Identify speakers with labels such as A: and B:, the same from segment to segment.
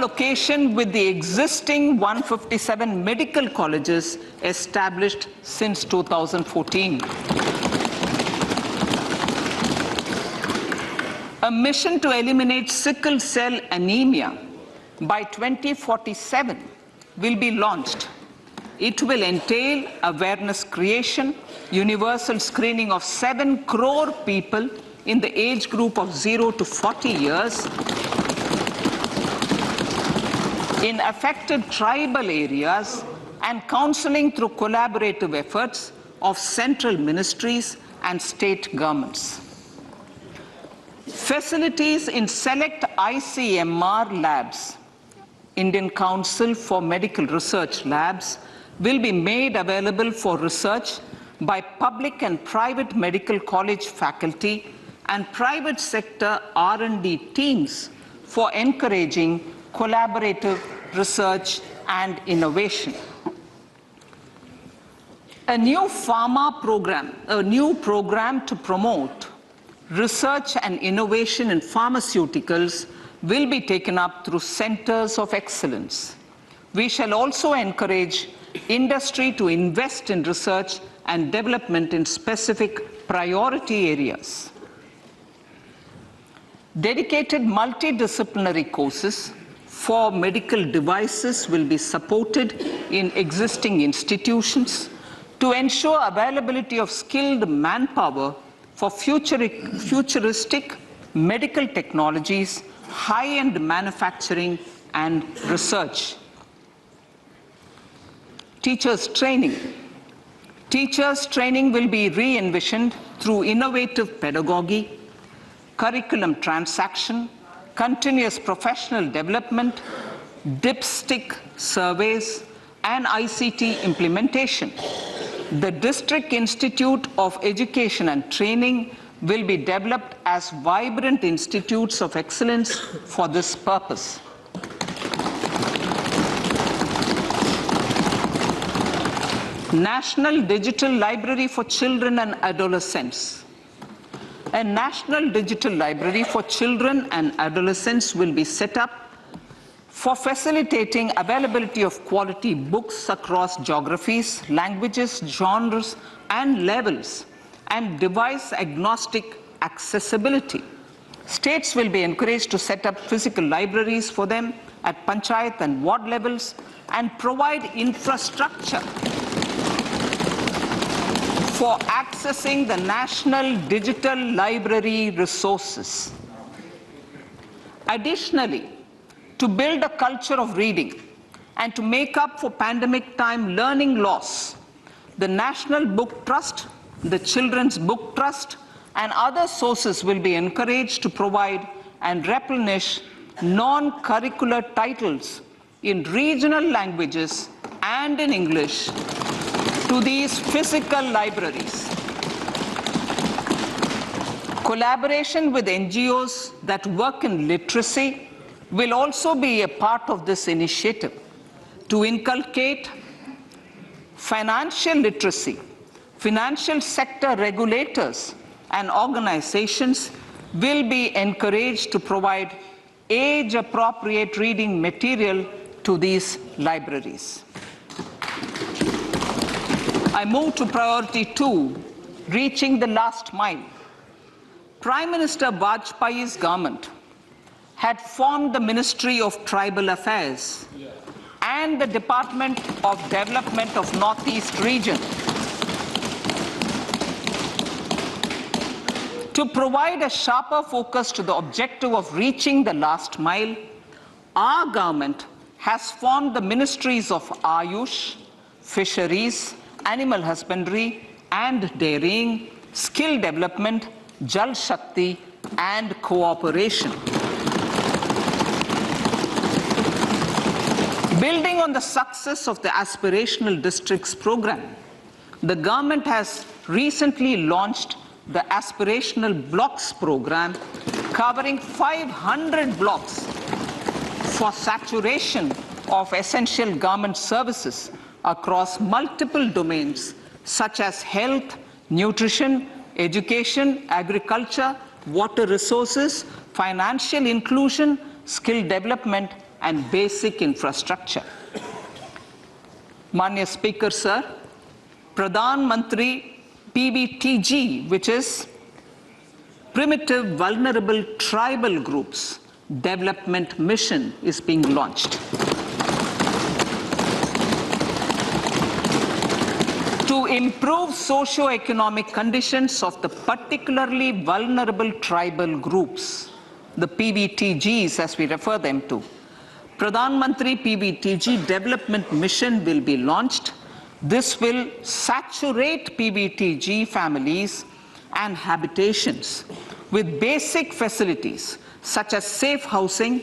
A: co-location with the existing 157 medical colleges established since 2014. A mission to eliminate sickle cell anemia by 2047 will be launched. It will entail awareness creation, universal screening of 7 crore people in the age group of 0 to 40 years in affected tribal areas, and counseling through collaborative efforts of central ministries and state governments. Facilities in select ICMR labs, Indian Council for Medical Research Labs, will be made available for research by public and private medical college faculty and private sector R&D teams for encouraging collaborative research and innovation. A new program to promote research and innovation in pharmaceuticals will be taken up through centers of excellence. We shall also encourage industry to invest in research and development in specific priority areas. Dedicated multidisciplinary courses for medical devices will be supported in existing institutions to ensure availability of skilled manpower for futuristic medical technologies, high-end manufacturing, and research. Teachers' training. Teachers' training will be re-envisioned through innovative pedagogy, curriculum transaction, continuous professional development, dipstick surveys, and ICT implementation. The District Institute of Education and Training will be developed as vibrant institutes of excellence for this purpose. National Digital Library for Children and Adolescents. A National Digital Library for Children and Adolescents will be set up for facilitating availability of quality books across geographies, languages, genres, and levels, and device-agnostic accessibility. States will be encouraged to set up physical libraries for them at panchayat and ward levels and provide infrastructure for accessing the national digital library resources. Additionally, to build a culture of reading and to make up for pandemic time learning loss, the National Book Trust, the Children's Book Trust, and other sources will be encouraged to provide and replenish non-curricular titles in regional languages and in English to these physical libraries. Collaboration with NGOs that work in literacy will also be a part of this initiative to inculcate financial literacy. Financial sector regulators and organizations will be encouraged to provide age-appropriate reading material to these libraries. I move to priority 2, reaching the last mile. Prime Minister Vajpayee's government had formed the Ministry of Tribal Affairs and the Department of Development of Northeast Region to provide a sharper focus to the objective of reaching the last mile. Our government has formed the ministries of Ayush, Fisheries, Animal Husbandry and Dairying, Skill Development, Jal Shakti, and Cooperation. Building on the success of the Aspirational Districts program, the government has recently launched the Aspirational Blocks program, covering 500 blocks for saturation of essential government services across multiple domains such as health, nutrition, education, agriculture, water resources, financial inclusion, skill development, and basic infrastructure. Manya Speaker, sir, Pradhan Mantri PBTG, which is Primitive Vulnerable Tribal Groups Development Mission, is being launched. To improve socio-economic conditions of the particularly vulnerable tribal groups, the PBTGs as we refer them to, Pradhan Mantri PBTG Development Mission will be launched. This will saturate PBTG families and habitations with basic facilities such as safe housing,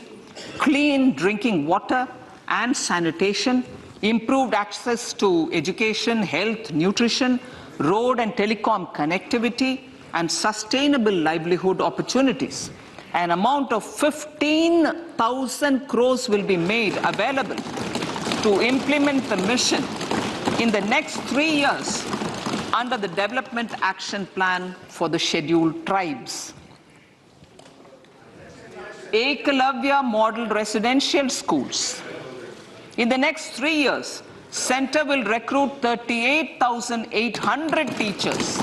A: clean drinking water and sanitation, improved access to education, health, nutrition, road and telecom connectivity, and sustainable livelihood opportunities. An amount of 15,000 crores will be made available to implement the mission in the next 3 years under the Development Action Plan for the Scheduled Tribes. Ekalavya Model Residential Schools. In the next 3 years, Center will recruit 38,800 teachers